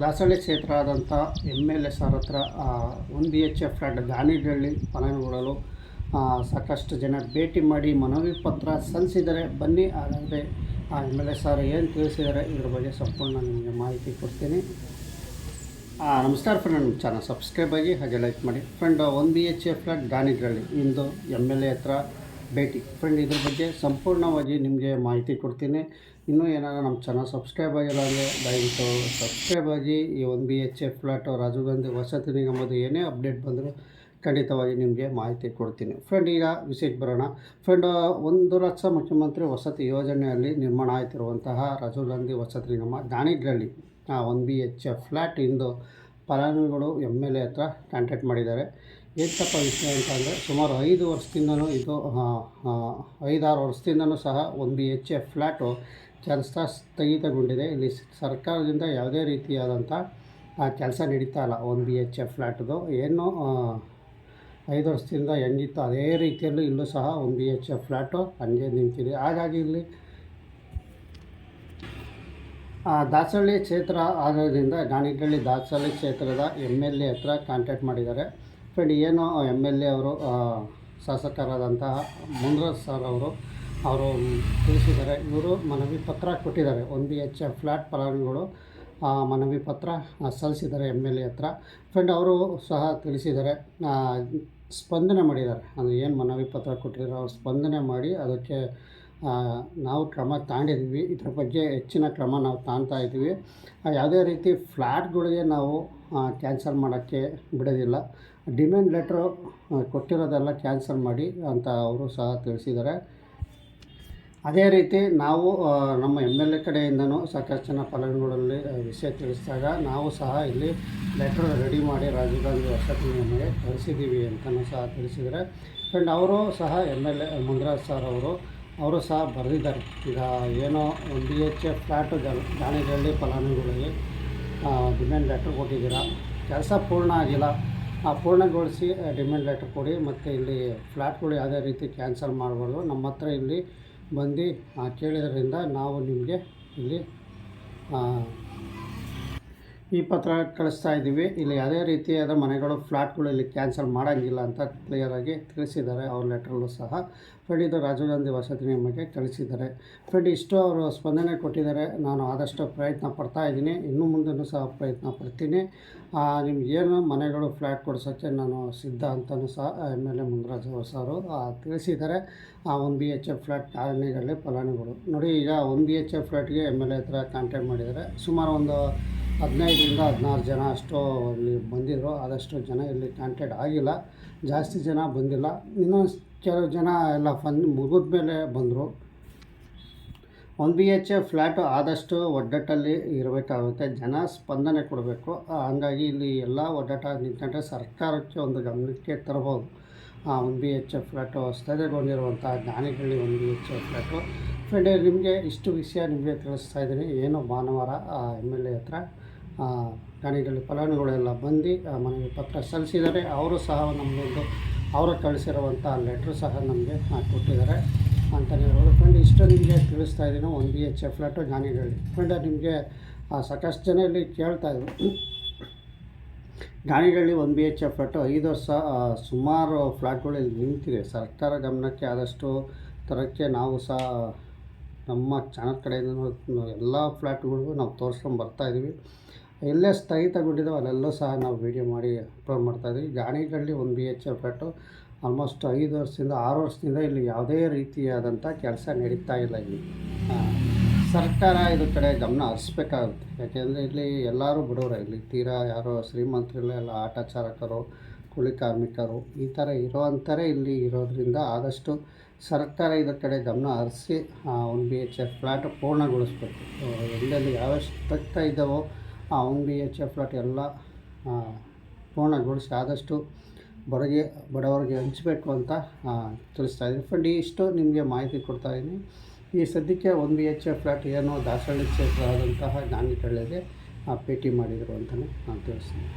ದಾಸಹಳ್ಳಿ ಕ್ಷೇತ್ರ ಆದಂಥ MLS ಅವ್ರ ಹತ್ರ 1 BHK ಫ್ಲ್ಯಾಟ್ ಗಾಣಿಗಳ್ಳಿ ಫಲಾನುಭವಿಗಳು ಸಾಕಷ್ಟು ಜನ ಭೇಟಿ ಮಾಡಿ ಮನವಿ ಪತ್ರ ಸಲ್ಲಿಸಿದ್ದಾರೆ. ಬನ್ನಿ ಹಾಗಾದರೆ MLS ಅವರು ಏನು ತಿಳಿಸಿದ್ದಾರೆ ಇದ್ರ ಬಗ್ಗೆ ಸಂಪೂರ್ಣ ನಿಮಗೆ ಮಾಹಿತಿ ಕೊಡ್ತೀನಿ. ನಮಸ್ಕಾರ ಫ್ರೆಂಡ್, ನಮ್ಮ ಚಾನಲ್ ಸಬ್ಸ್ಕ್ರೈಬ್ ಆಗಿ ಹಾಗೆ ಲೈಕ್ ಮಾಡಿ. ಫ್ರೆಂಡ್, 1 BHK ಫ್ಲ್ಯಾಟ್ ಗಾಣಿಗಳ್ಳಿ ಇಂದು MLA ಹತ್ರ ಭೇಟಿ. ಫ್ರೆಂಡ್, ಇದ್ರ ಬಗ್ಗೆ ಸಂಪೂರ್ಣವಾಗಿ ನಿಮಗೆ ಮಾಹಿತಿ ಕೊಡ್ತೀನಿ. ಇನ್ನೂ ಏನಾದರೂ ನಮ್ಮ ಚಾನಲ್ ಸಬ್ಸ್ಕ್ರೈಬ್ ಆಗಿಲ್ಲ ಅಂದರೆ ದಯವಿಟ್ಟು ಸಬ್ಸ್ಕ್ರೈಬ್ ಆಗಿ. ಈ 1 BHK ಫ್ಲ್ಯಾಟು ರಾಜೀವ್ ಗಾಂಧಿ ವಸತಿ ನಿಗಮದ ಏನೇ ಅಪ್ಡೇಟ್ ಬಂದರೂ ಖಂಡಿತವಾಗಿ ನಿಮಗೆ ಮಾಹಿತಿ ಕೊಡ್ತೀನಿ. ಫ್ರೆಂಡ್, ಈಗ ವಿಷಯಕ್ಕೆ ಬರೋಣ. ಫ್ರೆಂಡ್, 1 ಲಕ್ಷ ಮುಖ್ಯಮಂತ್ರಿ ವಸತಿ ಯೋಜನೆಯಲ್ಲಿ ನಿರ್ಮಾಣ ಆಯ್ತಿರುವಂತಹ ರಾಜೀವ್ ಗಾಂಧಿ ವಸತಿ ನಿಗಮ ಗಾಣಿಗಳ್ಳಿ 1 BHK ಫ್ಲ್ಯಾಟ್ ಇಂದು ಫಲಾನುಭವಿಗಳು MLA ಹತ್ರ ಕಾಂಟ್ಯಾಕ್ಟ್ ಮಾಡಿದ್ದಾರೆ. ಏಕಪ್ಪ ವಿಷಯ ಅಂತಂದರೆ ಸುಮಾರು 5 ವರ್ಷದಿಂದನೂ ಇದು 5-6 ವರ್ಷದಿಂದನೂ ಸಹ 1 BHK ಫ್ಲ್ಯಾಟು ಕೆಲಸ ಸ್ಥಗಿತಗೊಂಡಿದೆ. ಇಲ್ಲಿ ಸರ್ಕಾರದಿಂದ ಯಾವುದೇ ರೀತಿಯಾದಂಥ ಕೆಲಸ ನಡೀತಾ ಇಲ್ಲ. 1 BHK ಫ್ಲ್ಯಾಟ್ದು ಏನು 5 ವರ್ಷದಿಂದ ಹೆಂಗಿತ್ತು ಅದೇ ರೀತಿಯಲ್ಲೂ ಇಲ್ಲೂ ಸಹ 1 BHK ಫ್ಲ್ಯಾಟು ಹಂಗೆ ನಿಂತಿದೆ. ಹಾಗಾಗಿ ಇಲ್ಲಿ ದಾಸಹಳ್ಳಿ ಕ್ಷೇತ್ರ ಆಗೋದ್ರಿಂದ ಗಾಣಿಗಳ್ಳಿ ದಾಸಹಳ್ಳಿ ಕ್ಷೇತ್ರದ MLA ಹತ್ರ ಕಾಂಟ್ಯಾಕ್ಟ್ ಮಾಡಿದ್ದಾರೆ. ಫ್ರೆಂಡ್, ಏನು MLA ಅವರು ಶಾಸಕರಾದಂತಹ ಮುನ್ರಾಜ್ ಸರ್ ಅವರು ತಿಳಿಸಿದ್ದಾರೆ. ಇವರು ಮನವಿ ಪತ್ರ ಕೊಟ್ಟಿದ್ದಾರೆ. 1 BHK ಫ್ಲ್ಯಾಟ್ ಫಲಾನುಭವಿಗಳು ಮನವಿ ಪತ್ರ ಸಲ್ಲಿಸಿದ್ದಾರೆ MLA ಹತ್ರ. ಫ್ರೆಂಡ್, ಅವರು ಸಹ ತಿಳಿಸಿದ್ದಾರೆ, ಸ್ಪಂದನೆ ಮಾಡಿದ್ದಾರೆ. ಅಂದರೆ ಏನು ಮನವಿ ಪತ್ರ ಕೊಟ್ಟಿದ್ದಾರೆ ಅವ್ರು ಸ್ಪಂದನೆ ಮಾಡಿ ಅದಕ್ಕೆ ನಾವು ಕ್ರಮ ತಗೊಂಡಿದ್ದೀವಿ. ಇದ್ರ ಬಗ್ಗೆ ಹೆಚ್ಚಿನ ಕ್ರಮ ನಾವು ತಗೊಳ್ತಾ ಇದ್ದೀವಿ. ಯಾವುದೇ ರೀತಿ ಫ್ಲ್ಯಾಟ್ಗಳಿಗೆ ನಾವು ಕ್ಯಾನ್ಸಲ್ ಮಾಡೋಕ್ಕೆ ಬಿಡೋದಿಲ್ಲ. ಡಿಮ್ಯಾಂಡ್ ಲೆಟ್ರು ಕೊಟ್ಟಿರೋದೆಲ್ಲ ಕ್ಯಾನ್ಸಲ್ ಮಾಡಿ ಅಂತ ಅವರು ಸಹ ತಿಳಿಸಿದ್ದಾರೆ. ಅದೇ ರೀತಿ ನಾವು ನಮ್ಮ MLA ಕಡೆಯಿಂದನೂ ಸಾಕಷ್ಟು ಜನ ಫಲಾನುಭವಿಗಳಲ್ಲಿ ವಿಷಯ ತಿಳಿಸಿದಾಗ ನಾವು ಸಹ ಇಲ್ಲಿ ಲೆಟ್ರ್ ರೆಡಿ ಮಾಡಿ ರಾಜೀವ್ ಗಾಂಧಿ ವಸತಿ ನಿಗಮಕ್ಕೆ ಕಳಿಸಿದ್ದೀವಿ ಅಂತಲೂ ಸಹ ತಿಳಿಸಿದ್ದಾರೆ. ಫ್ರೆಂಡ್, ಅವರು ಸಹ MLA ಮುನ್ರಾಜ್ ಸರ್ ಅವರು ಸಹ ಬರೆದಿದ್ದಾರೆ. ಈಗ ಏನೋ 1 BHK ಫ್ಲ್ಯಾಟು ಗಾಣಿಗಳ್ಳಿ ಫಲಾನುಭವಿಗಳಿಗೆ ಡಿಮ್ಯಾಂಡ್ ಲೆಟ್ರ್ ಕೊಟ್ಟಿದ್ದೀರಾ, ಕೆಲಸ ಪೂರ್ಣ ಆಗಿಲ್ಲ, ಪೂರ್ಣಗೊಳಿಸಿ ಡಿಮ್ಯಾಂಡ್ ಲೆಟ್ರ್ ಕೊಡಿ. ಮತ್ತು ಇಲ್ಲಿ ಫ್ಲ್ಯಾಟ್ಗಳು ಯಾವುದೇ ರೀತಿ ಕ್ಯಾನ್ಸಲ್ ಮಾಡಬಾರ್ದು. ನಮ್ಮ ಹತ್ರ ಇಲ್ಲಿ ಬಂದು ಕೇಳಿದ್ರಿಂದ ನಾವು ನಿಮಗೆ ಇಲ್ಲಿ ಈ ಪತ್ರ ಕಳಿಸ್ತಾ ಇದ್ದೀವಿ. ಇಲ್ಲಿ ಯಾವುದೇ ರೀತಿಯಾದ ಮನೆಗಳು ಫ್ಲ್ಯಾಟ್ಗಳು ಇಲ್ಲಿ ಕ್ಯಾನ್ಸಲ್ ಮಾಡೋಂಗಿಲ್ಲ ಅಂತ ಕ್ಲಿಯರಾಗಿ ತಿಳಿಸಿದ್ದಾರೆ ಅವ್ರ ಲೆಟ್ರಲ್ಲೂ ಸಹ. ಫ್ರೆಂಡ್, ಇದು ರಾಜೀವ್ ಗಾಂಧಿ ವಸತಿ ನಿಗಮಕ್ಕೆ ಕಳಿಸಿದ್ದಾರೆ. ಫ್ರೆಂಡ್, ಇಷ್ಟು ಅವರು ಸ್ಪಂದನೆ ಕೊಟ್ಟಿದ್ದಾರೆ. ನಾನು ಆದಷ್ಟು ಪ್ರಯತ್ನ ಪಡ್ತಾಯಿದ್ದೀನಿ, ಇನ್ನು ಮುಂದೆಯೂ ಸಹ ಪ್ರಯತ್ನ ಪಡ್ತೀನಿ. ನಿಮಗೇನು ಮನೆಗಳು ಫ್ಲ್ಯಾಟ್ ಕೊಡ್ಸೋಕ್ಕೆ ನಾನು ಸಿದ್ಧ ಅಂತಲೂ ಸಹ MLA ಮುನ್ರಾಜ್ ಸರು ತಿಳಿಸಿದ್ದಾರೆ. 1 BHK ಫ್ಲ್ಯಾಟ್ ಗಾಣಿಗಳ್ಳಿ ಫಲಾನುಭವಿಗಳು ನೋಡಿ, ಈಗ 1 BHK ಫ್ಲ್ಯಾಟ್ಗೆ MLA ಹತ್ರ ಕಾಂಟ್ಯಾಕ್ಟ್ ಮಾಡಿದ್ದಾರೆ. ಸುಮಾರು ಒಂದು 15-16 ಜನ ಅಷ್ಟು ಇಲ್ಲಿ ಬಂದಿದ್ದರು. ಆದಷ್ಟು ಜನ ಇಲ್ಲಿ ಕಾಂಟ್ಯಾಕ್ಟ್ ಆಗಿಲ್ಲ, ಜಾಸ್ತಿ ಜನ ಬಂದಿಲ್ಲ. ಇನ್ನೂ ಕೆಲವು ಜನ ಎಲ್ಲ ಮುಗಿದ ಮೇಲೆ ಬಂದರು. 1 BHK ಫ್ಲ್ಯಾಟು ಆದಷ್ಟು ಒಡ್ಡಟ್ಟಲ್ಲಿ ಇರಬೇಕಾಗುತ್ತೆ, ಜನ ಸ್ಪಂದನೆ ಕೊಡಬೇಕು. ಹಂಗಾಗಿ ಇಲ್ಲಿ ಎಲ್ಲ ಒಡ್ಡಟ್ಟಾಗಿ ನಿಂತ್ಕೊಂಡ್ರೆ ಸರ್ಕಾರಕ್ಕೆ ಒಂದು ಗಮನಕ್ಕೆ ತರ್ಬೋದು. 1 BHK ಫ್ಲ್ಯಾಟು ಸ್ಥಗಿತಗೊಂಡಿರುವಂಥ ಗಾಣಿಗಳ್ಳಿ 1 BHK ಫ್ಲ್ಯಾಟು. ಫ್ರೆಂಡ್, ನಿಮಗೆ ಇಷ್ಟು ವಿಷಯ ನಿಮಗೆ ತಿಳಿಸ್ತಾ ಇದ್ದೀನಿ. ಏನು ಭಾನುವಾರ MLA ಹತ್ರ ಗಾಣಿಗಳ್ಳಿ ಫಲಾನುಭವಿಗಳೆಲ್ಲ ಬಂದು ಮನವಿ ಪತ್ರ ಸಲ್ಲಿಸಿದ್ದಾರೆ. ಅವರು ಸಹ ನಮಗೊಂದು ಅವರು ಕಳಿಸಿರುವಂಥ ಲೆಟ್ರು ಸಹ ನಮಗೆ ಕೊಟ್ಟಿದ್ದಾರೆ ಅಂತಲೇ ಹೇಳ್ಬೋದು. ಫ್ರೆಂಡ್, ಇಷ್ಟು ನಿಮಗೆ ತಿಳಿಸ್ತಾ ಇದ್ದೀನಿ 1 BHK ಫ್ಲ್ಯಾಟು ಗಾಣಿಗಳ್ಳಿ. ಫ್ರೆಂಡ್, ನಿಮಗೆ ಸಾಕಷ್ಟು ಜನ ಇಲ್ಲಿ ಕೇಳ್ತಾಯಿದ್ರು, ಗಾಣಿಗಳ್ಳಿ 1 BHK ಫ್ಲ್ಯಾಟು 5 ವರ್ಷ ಸುಮಾರು ಫ್ಲ್ಯಾಟ್ಗಳು ಇಲ್ಲಿ ನಿಂತಿದೆ. ಸರ್ಕಾರ ಗಮನಕ್ಕೆ ಆದಷ್ಟು ತರೋಕ್ಕೆ ನಾವು ಸಹ ನಮ್ಮ ಚಾನಲ್ ಕಡೆಯಿಂದ ಎಲ್ಲ ಫ್ಲ್ಯಾಟ್ಗಳಿಗೂ ನಾವು ತೋರಿಸ್ಕೊಂಡು ಬರ್ತಾಯಿದ್ದೀವಿ. ಎಲ್ಲೇ ಸ್ಥಗಿತಗೊಂಡಿದ್ದಾವೆ ಅಲ್ಲೆಲ್ಲೂ ಸಹ ನಾವು ವೀಡಿಯೋ ಮಾಡಿ ಅಪ್ಲೋಡ್ ಮಾಡ್ತಾಯಿದ್ದೀವಿ. ಗಾಣಿಗಳ್ಳಿ 1 BHK ಫ್ಲ್ಯಾಟು ಆಲ್ಮೋಸ್ಟ್ 5 ವರ್ಷದಿಂದ 6 ವರ್ಷದಿಂದ ಇಲ್ಲಿ ಯಾವುದೇ ರೀತಿಯಾದಂಥ ಕೆಲಸ ನಡೀತಾ ಇಲ್ಲ. ಇಲ್ಲಿ ಸರ್ಕಾರ ಇದ್ರ ಕಡೆ ಗಮನ ಹರಿಸ್ಬೇಕಾಗುತ್ತೆ. ಯಾಕೆಂದರೆ ಇಲ್ಲಿ ಎಲ್ಲರೂ ಬಡವರೇ, ಇಲ್ಲಿ ತೀರಾ ಯಾರೋ ಶ್ರೀಮಂತರಿಲ್ಲ, ಎಲ್ಲ ಆಟೋ ಚಾಲಕರು, ಕೂಲಿ ಕಾರ್ಮಿಕರು ಈ ಥರ ಇರೋವಂಥರೇ ಇಲ್ಲಿ ಇರೋದರಿಂದ ಆದಷ್ಟು ಸರ್ಕಾರ ಇದ್ರ ಕಡೆ ಗಮನ ಹರಿಸಿ 1 BHK ಫ್ಲ್ಯಾಟು ಪೂರ್ಣಗೊಳಿಸ್ಬೇಕು. ಎಲ್ಲೆಲ್ಲಿ ಯಾವೆಷ್ಟು ತಗ್ತಾ ಇದ್ದಾವೋ 1 BHK ಫ್ಲ್ಯಾಟ್ ಎಲ್ಲ ಪೂರ್ಣಗೊಳಿಸಿ ಆದಷ್ಟು ಬಡವರಿಗೆ ಹಂಚಬೇಕು ಅಂತ ತಿಳಿಸ್ತಾಯಿದ್ದೀನಿ. ಫ್ರೆಂಡ್, ಇಷ್ಟು ನಿಮಗೆ ಮಾಹಿತಿ ಕೊಡ್ತಾಯಿದ್ದೀನಿ. ಈ ಸದ್ಯಕ್ಕೆ 1 BHK ಫ್ಲ್ಯಾಟ್ ಏನು ದಾಸಹಳ್ಳಿ ಕ್ಷೇತ್ರ ಆದಂತಹ ಗಾಣಿಗಳ್ಳಿಗೆ ಭೇಟಿ ಮಾಡಿದರು ಅಂತಲೇ ನಾನು ತಿಳಿಸ್ತೀನಿ.